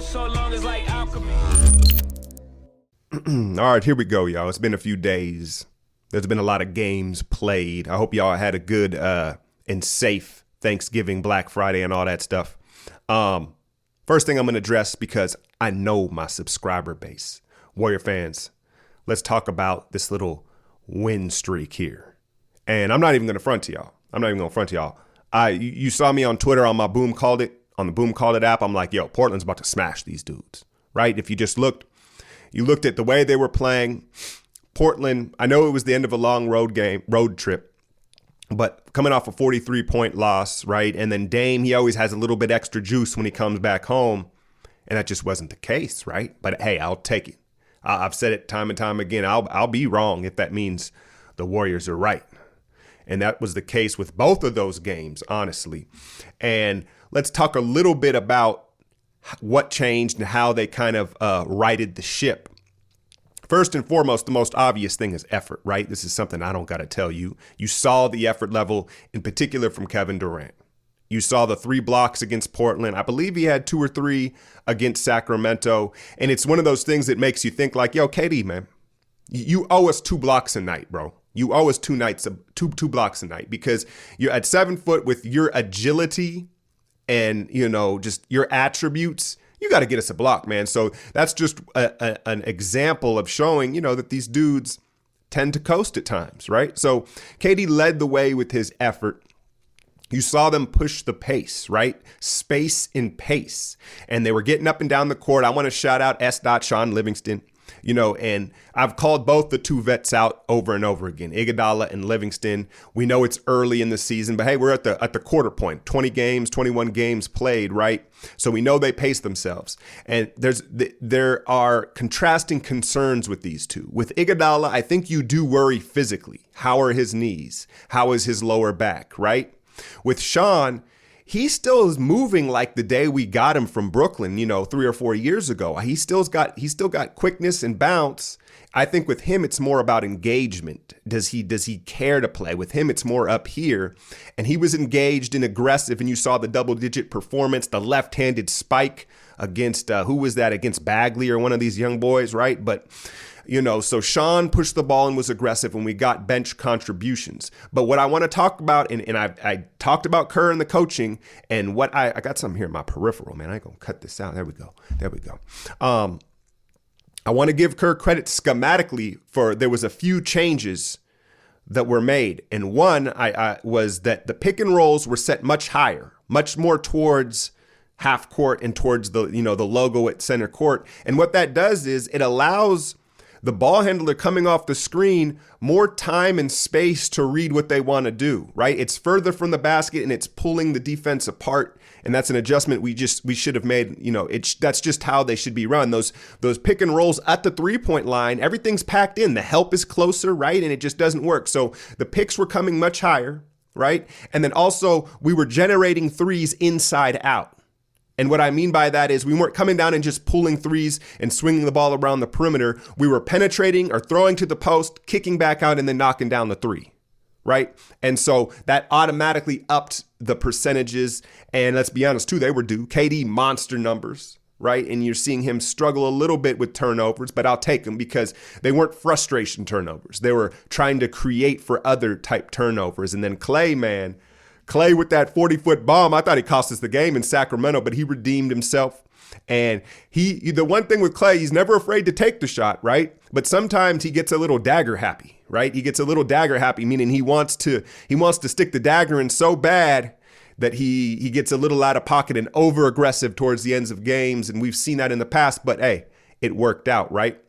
So long as like Alchemy. All right, here we go, y'all. It's been a few days. There's been a lot of games played. I hope y'all had a good and safe Thanksgiving, Black Friday, and all that stuff. First thing I'm going to address, because I know my subscriber base, Warrior fans, let's talk about this little win streak here. And I'm not even going to front to y'all. You saw me on Twitter on my Boom Called It, on the Boom Called It app. I'm like, yo, Portland's about to smash these dudes, right? If you just looked at the way they were playing. Portland, I know it was the end of a long road trip, but coming off a 43-point loss, right? And then Dame, he always has a little bit extra juice when he comes back home. And that just wasn't the case, right? But hey, I'll take it. I've said it time and time again. I'll be wrong if that means the Warriors are right. And that was the case with both of those games, honestly. And let's talk a little bit about what changed and how they kind of righted the ship. First and foremost, the most obvious thing is effort, right? This is something I don't got to tell you. You saw the effort level, in particular from Kevin Durant. You saw the 3 blocks against Portland. I believe he had 2 or 3 against Sacramento. And it's one of those things that makes you think like, yo, KD, man, you owe us 2 blocks a night, bro. You owe us 2 blocks a night, because you're at 7 foot with your agility and, just your attributes. You got to get us a block, man. So that's just an example of showing, that these dudes tend to coast at times, right? So KD led the way with his effort. You saw them push the pace, right? Space and pace. And they were getting up and down the court. I want to shout out Sean Livingston. And I've called both the 2 vets out over and over again, Iguodala and Livingston. We know it's early in the season, but hey, we're at the quarter point, 21 games played, right? So we know they pace themselves. And there are contrasting concerns with these two. With Iguodala, I think you do worry physically. How are his knees? How is his lower back, right? With Sean, he still is moving like the day we got him from Brooklyn, 3 or 4 years ago. He still got quickness and bounce. I think with him, it's more about engagement. Does he care to play? With him, it's more up here. And he was engaged and aggressive. And you saw the double-digit performance, the left-handed spike against, who was that? Against Bagley or one of these young boys, right? But so Sean pushed the ball and was aggressive, and we got bench contributions. But what I want to talk about, and I talked about Kerr and the coaching, and what I got something here in my peripheral, man. I ain't going to cut this out. There we go. I want to give Kerr credit schematically for there was a few changes that were made. And one was that the pick and rolls were set much higher, much more towards half court and towards the logo at center court. And what that does is it allows the ball handler coming off the screen more time and space to read what they want to do, right? It's further from the basket and it's pulling the defense apart. And that's an adjustment we should have made. That's just how they should be run. Those pick and rolls at the 3-point line, everything's packed in. The help is closer, right? And it just doesn't work. So the picks were coming much higher, right? And then also we were generating threes inside out. And what I mean by that is we weren't coming down and just pulling threes and swinging the ball around the perimeter. We were penetrating or throwing to the post, kicking back out, and then knocking down the 3, right? And so that automatically upped the percentages. And let's be honest, too, they were due. KD monster numbers, right? And you're seeing him struggle a little bit with turnovers, but I'll take them because they weren't frustration turnovers. They were trying to create for other type turnovers. And then Clay with that 40-foot bomb, I thought he cost us the game in Sacramento, but he redeemed himself. And the one thing with Clay, he's never afraid to take the shot, right? But sometimes he gets a little dagger happy, right? He gets a little dagger happy, meaning he wants to stick the dagger in so bad that he gets a little out of pocket and over aggressive towards the ends of games. And we've seen that in the past, but hey, it worked out, right?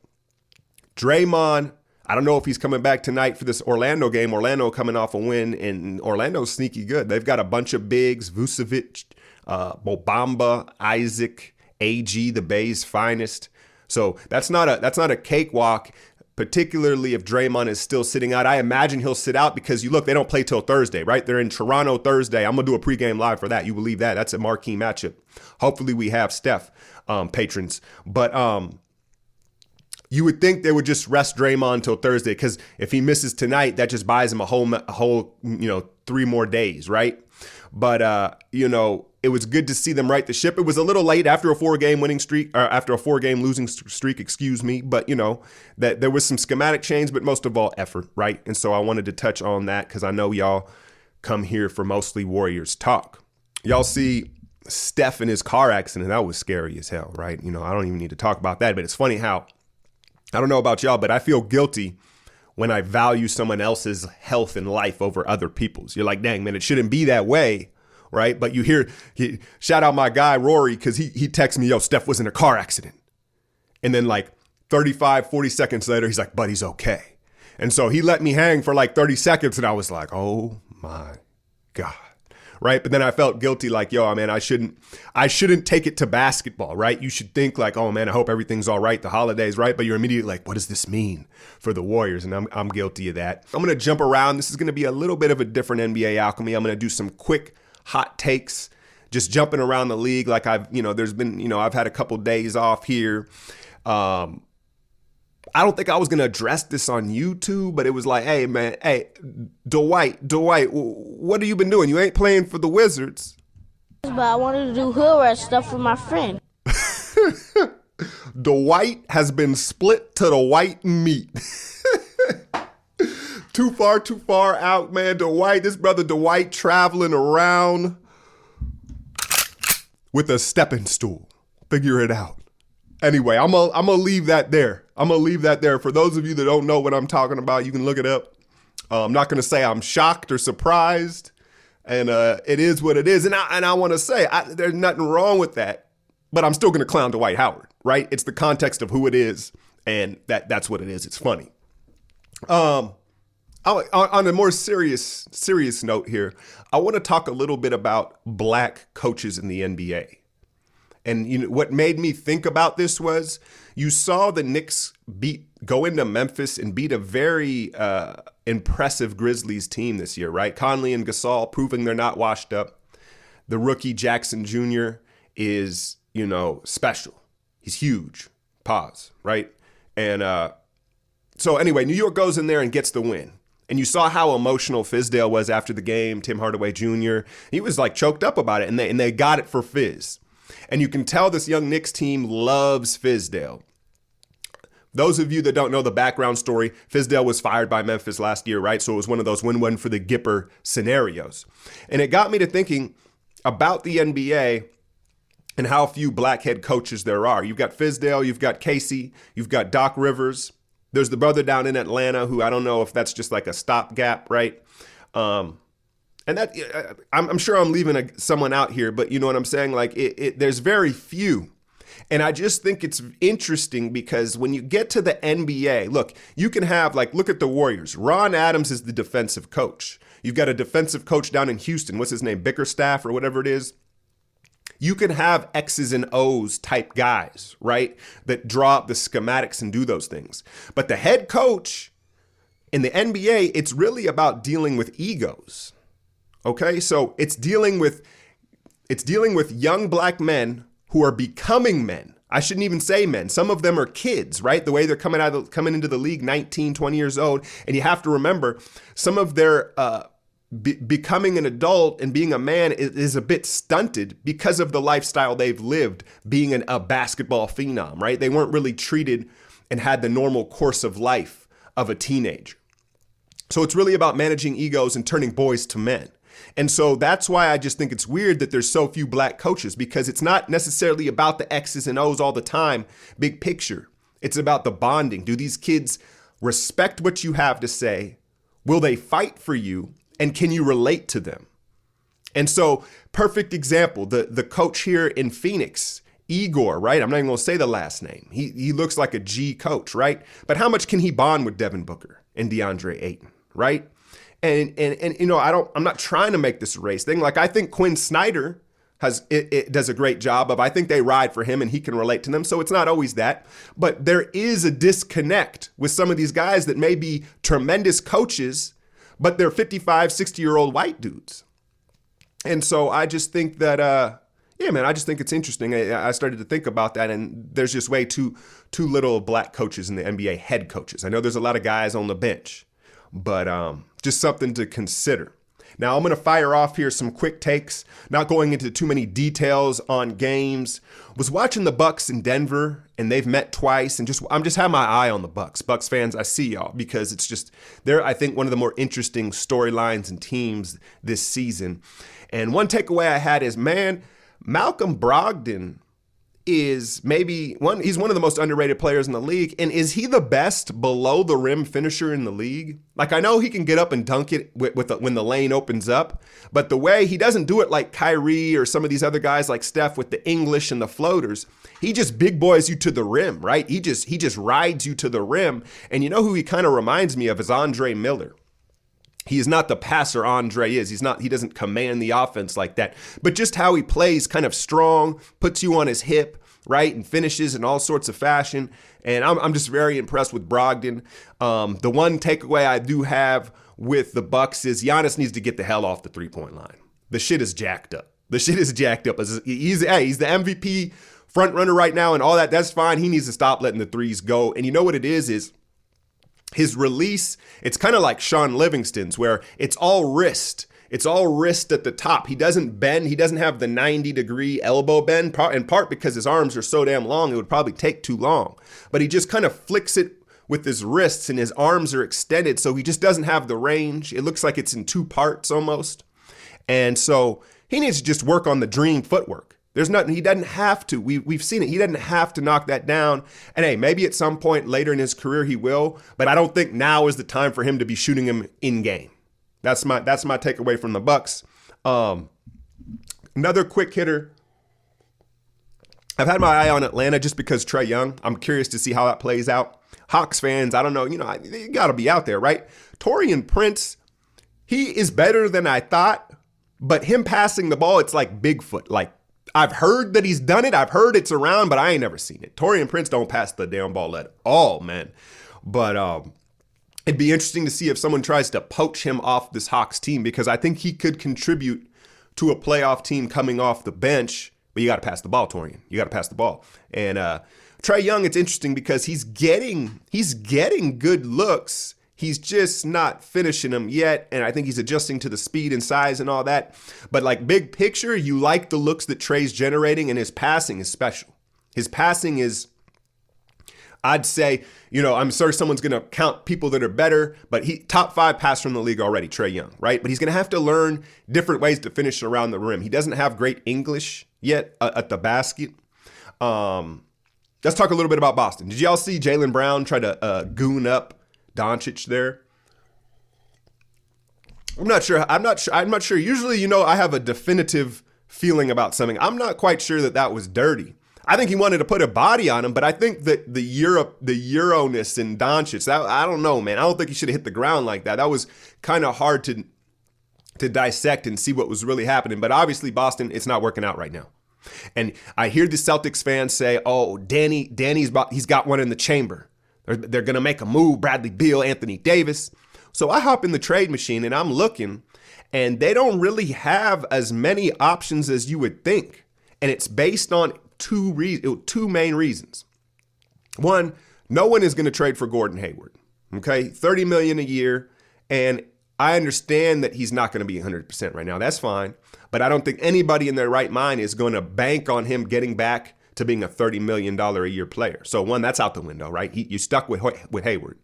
Draymond, I don't know if he's coming back tonight for this Orlando game. Orlando coming off a win, and Orlando's sneaky good. They've got a bunch of bigs, Vucevic, Bobamba, Isaac, AG, the Bay's finest. So that's not a cakewalk, particularly if Draymond is still sitting out. I imagine he'll sit out because they don't play till Thursday, right? They're in Toronto Thursday. I'm going to do a pregame live for that. You believe that? That's a marquee matchup. Hopefully we have Steph patrons. But you would think they would just rest Draymond until Thursday, because if he misses tonight, that just buys him a whole 3 more days, right? But, it was good to see them right the ship. It was a little late after a 4-game losing streak, excuse me. But, that there was some schematic change, but most of all effort, right? And so I wanted to touch on that because I know y'all come here for mostly Warriors talk. Y'all see Steph in his car accident. That was scary as hell, right? I don't even need to talk about that, but it's funny how, I don't know about y'all, but I feel guilty when I value someone else's health and life over other people's. You're like, dang, man, it shouldn't be that way, right? But you hear, shout out my guy, Rory, because he texts me, yo, Steph was in a car accident. And then like 35, 40 seconds later, he's like, but he's okay. And so he let me hang for like 30 seconds, and I was like, oh my God. Right. But then I felt guilty, like, yo, man, I shouldn't take it to basketball. Right. You should think like, oh, man, I hope everything's all right. The holidays. Right. But you're immediately like, what does this mean for the Warriors? And I'm guilty of that. I'm going to jump around. This is going to be a little bit of a different NBA Alchemy. I'm going to do some quick hot takes, just jumping around the league. Like there's been, I've had a couple days off here. I don't think I was going to address this on YouTube, but it was like, hey, man, hey, Dwight, what have you been doing? You ain't playing for the Wizards. But I wanted to do hood rat stuff with my friend. Dwight has been split to the white meat. Too far out, man. This brother Dwight traveling around with a stepping stool. Figure it out. Anyway, I'm gonna leave that there. For those of you that don't know what I'm talking about, you can look it up. I'm not gonna say I'm shocked or surprised, and it is what it is. And I want to say there's nothing wrong with that, but I'm still gonna clown Dwight Howard, right? It's the context of who it is, and that's what it is. It's funny. On a more serious note here, I want to talk a little bit about black coaches in the NBA. And what made me think about this was you saw the Knicks go into Memphis and beat a very impressive Grizzlies team this year, right? Conley and Gasol proving they're not washed up. The rookie Jackson Jr. is, special. He's huge. Pause, right? And so anyway, New York goes in there and gets the win. And you saw how emotional Fizdale was after the game, Tim Hardaway Jr. He was like choked up about it, and they got it for Fizz. And you can tell this young Knicks team loves Fizdale. Those of you that don't know the background story, Fizdale was fired by Memphis last year, right? So it was one of those win-win for the Gipper scenarios. And it got me to thinking about the NBA and how few black head coaches there are. You've got Fizdale, you've got Casey, you've got Doc Rivers. There's the brother down in Atlanta who I don't know if that's just like a stopgap, right? And that I'm sure I'm leaving someone out here, but you know what I'm saying? Like there's very few. And I just think it's interesting because when you get to the NBA, look, you can have look at the Warriors. Ron Adams is the defensive coach. You've got a defensive coach down in Houston. What's his name? Bickerstaff or whatever it is. You can have X's and O's type guys, right? That draw up the schematics and do those things. But the head coach in the NBA, it's really about dealing with egos. Okay, so it's dealing with young black men who are becoming men. I shouldn't even say men. Some of them are kids, right? The way they're coming into the league, 19, 20 years old. And you have to remember, some of their becoming an adult and being a man is a bit stunted because of the lifestyle they've lived, being a basketball phenom, right? They weren't really treated and had the normal course of life of a teenager. So it's really about managing egos and turning boys to men. And so that's why I just think it's weird that there's so few black coaches, because it's not necessarily about the X's and O's all the time, big picture. It's about the bonding. Do these kids respect what you have to say? Will they fight for you? And can you relate to them? And so, perfect example, the coach here in Phoenix, Igor, right? I'm not even going to say the last name. He looks like a G coach, right? But how much can he bond with Devin Booker and DeAndre Ayton, right? And I'm not trying to make this a race thing. Like, I think Quinn Snyder does a great job of, I think they ride for him and he can relate to them. So it's not always that, but there is a disconnect with some of these guys that may be tremendous coaches, but they're 55, 60-year-old white dudes. And so I just think that, I just think it's interesting. I started to think about that, and there's just way too little black coaches in the NBA, head coaches. I know there's a lot of guys on the bench, but just something to consider. Now, I'm going to fire off here some quick takes, not going into too many details on games. Was watching the Bucks in Denver, and they've met twice, and I'm just having my eye on the Bucks. Bucks fans, I see y'all, because it's just, they're, I think, one of the more interesting storylines and teams this season. And one takeaway I had is, man, Malcolm Brogdon is he's one of the most underrated players in the league. And is he the best below the rim finisher in the league? Like, I know he can get up and dunk it when the lane opens up, but the way he doesn't do it like Kyrie or some of these other guys like Steph with the English and the floaters, he just big boys you to the rim, right? He just rides you to the rim. And you know who he kind of reminds me of is Andre Miller. He is not the passer Andre is. He doesn't command the offense like that. But just how he plays, kind of strong, puts you on his hip, right, and finishes in all sorts of fashion. And I'm just very impressed with Brogdon. The one takeaway I do have with the Bucks is Giannis needs to get the hell off the three-point line. The shit is jacked up. He's the MVP front runner right now and all that. That's fine. He needs to stop letting the threes go. And you know what it is his release, it's kind of like Sean Livingston's, where it's all wrist. It's all wrist at the top. He doesn't bend. He doesn't have the 90-degree elbow bend, in part because his arms are so damn long, it would probably take too long. But he just kind of flicks it with his wrists, and his arms are extended, so he just doesn't have the range. It looks like it's in two parts almost. And so he needs to just work on the dream footwork. There's nothing, he doesn't have to. We've seen it. He doesn't have to knock that down. And hey, maybe at some point later in his career he will, but I don't think now is the time for him to be shooting him in game. That's my takeaway from the Bucks. Another quick hitter. I've had my eye on Atlanta just because Trey Young. I'm curious to see how that plays out. Hawks fans, I don't know, you got to be out there, right? Taurean Prince, he is better than I thought, but him passing the ball, it's like Bigfoot. Like, I've heard that he's done it. I've heard it's around, but I ain't never seen it. Taurean Prince don't pass the damn ball at all, man. But it'd be interesting to see if someone tries to poach him off this Hawks team, because I think he could contribute to a playoff team coming off the bench. But you got to pass the ball, Taurean. You got to pass the ball. And Trey Young, it's interesting because he's getting good looks. He's just not finishing them yet, and I think he's adjusting to the speed and size and all that. But like big picture, you like the looks that Trey's generating, and his passing is special. His passing is, I'd say, I'm sure someone's going to count people that are better, but he top 5 passer in the league already, Trey Young, right? But he's going to have to learn different ways to finish around the rim. He doesn't have great English yet at the basket. Let's talk a little bit about Boston. Did y'all see Jaylen Brown try to goon up Doncic there? I'm not sure. Usually, I have a definitive feeling about something. I'm not quite sure that was dirty. I think he wanted to put a body on him, but I think that the Euro-ness in Doncic, I don't know, man. I don't think he should have hit the ground like that. That was kind of hard to dissect and see what was really happening. But obviously, Boston, it's not working out right now. And I hear the Celtics fans say, "Oh, he's got one in the chamber. They're going to make a move, Bradley Beal, Anthony Davis." So I hop in the trade machine and I'm looking, and they don't really have as many options as you would think. And it's based on two main reasons. One, no one is going to trade for Gordon Hayward. Okay, $30 million a year. And I understand that he's not going to be 100% right now. That's fine. But I don't think anybody in their right mind is going to bank on him getting back to being a $30 million a year player. So one, that's out the window, right? You stuck with Hayward.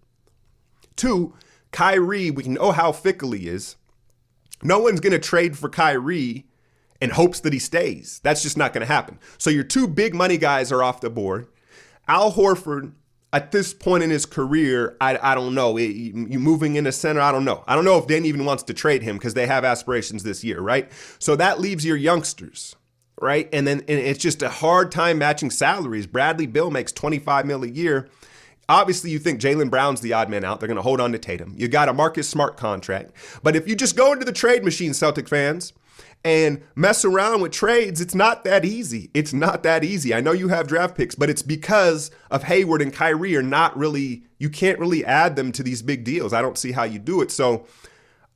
Two, Kyrie, we know how fickle he is. No one's going to trade for Kyrie in hopes that he stays. That's just not going to happen. So your two big money guys are off the board. Al Horford, at this point in his career, I don't know. You moving into center, I don't know. I don't know if Danny even wants to trade him because they have aspirations this year, right? So that leaves your youngsters, right? And it's just a hard time matching salaries. Bradley Beal makes $25 million a year. Obviously, you think Jaylen Brown's the odd man out. They're going to hold on to Tatum. You got a Marcus Smart contract. But if you just go into the trade machine, Celtic fans, and mess around with trades, it's not that easy. It's not that easy. I know you have draft picks, but it's because of Hayward and Kyrie are not really, you can't really add them to these big deals. I don't see how you do it. So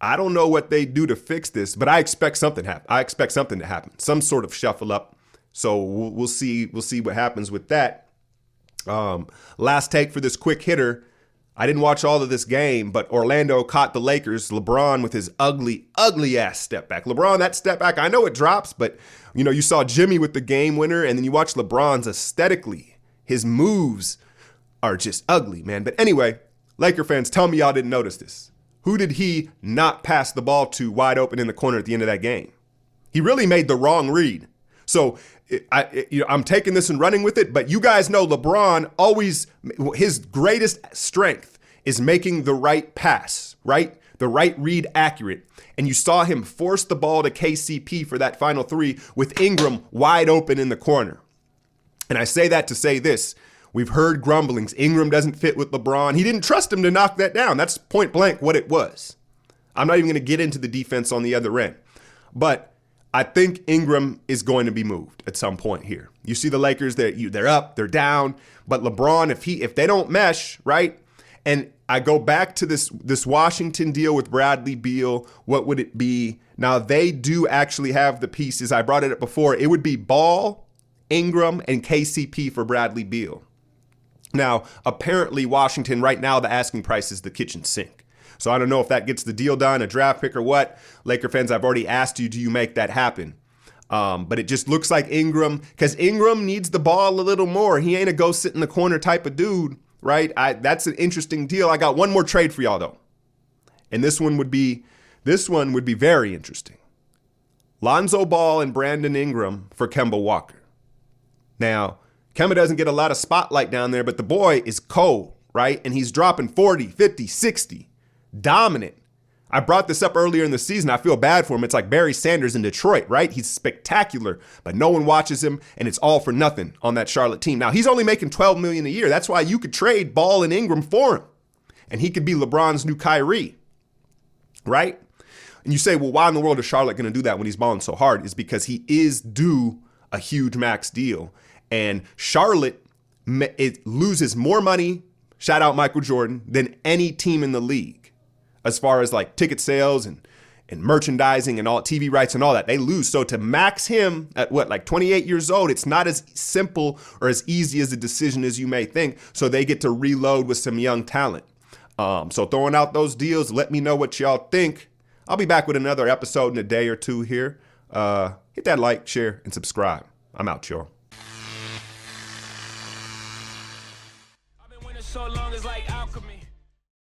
I don't know what they do to fix this, but I expect something to happen. Some sort of shuffle up. So we'll see what happens with that. Last take for this quick hitter. I didn't watch all of this game, but Orlando caught the Lakers. LeBron with his ugly, ugly ass step back. LeBron, that step back, I know it drops, but you saw Jimmy with the game winner, and then you watch LeBron's aesthetically. His moves are just ugly, man. But anyway, Laker fans, tell me y'all didn't notice this. Who did he not pass the ball to wide open in the corner at the end of that game? He really made the wrong read. So I'm taking this and running with it, but you guys know LeBron always, his greatest strength is making the right pass, right? The right read accurate. And you saw him force the ball to KCP for that final three with Ingram wide open in the corner. And I say that to say this. We've heard grumblings. Ingram doesn't fit with LeBron. He didn't trust him to knock that down. That's point blank what it was. I'm not even going to get into the defense on the other end. But I think Ingram is going to be moved at some point here. You see the Lakers, they're up, they're down. But LeBron, if they don't mesh, right? And I go back to this Washington deal with Bradley Beal. What would it be? Now, they do actually have the pieces. I brought it up before. It would be Ball, Ingram, and KCP for Bradley Beal. Now, apparently Washington right now, the asking price is the kitchen sink. So I don't know if that gets the deal done, a draft pick or what. Laker fans, I've already asked you, do you make that happen? But it just looks like Ingram, because Ingram needs the ball a little more. He ain't a go sit in the corner type of dude, right? That's an interesting deal. I got one more trade for y'all though. And this one would be very interesting. Lonzo Ball and Brandon Ingram for Kemba Walker. Now, Kemba doesn't get a lot of spotlight down there, but the boy is cold, right? And he's dropping 40, 50, 60. Dominant. I brought this up earlier in the season. I feel bad for him. It's like Barry Sanders in Detroit, right? He's spectacular, but no one watches him, and it's all for nothing on that Charlotte team. Now, he's only making $12 million a year. That's why you could trade Ball and Ingram for him, and he could be LeBron's new Kyrie, right? And you say, well, why in the world is Charlotte going to do that when he's balling so hard? It's because he is due a huge max deal, and Charlotte loses more money, shout out Michael Jordan, than any team in the league. As far as like ticket sales and merchandising and all TV rights and all that, they lose. So to max him at like 28 years old, it's not as simple or as easy as a decision as you may think. So they get to reload with some young talent. So throwing out those deals, let me know what y'all think. I'll be back with another episode in a day or two here. Hit that like, share, and subscribe. I'm out, y'all.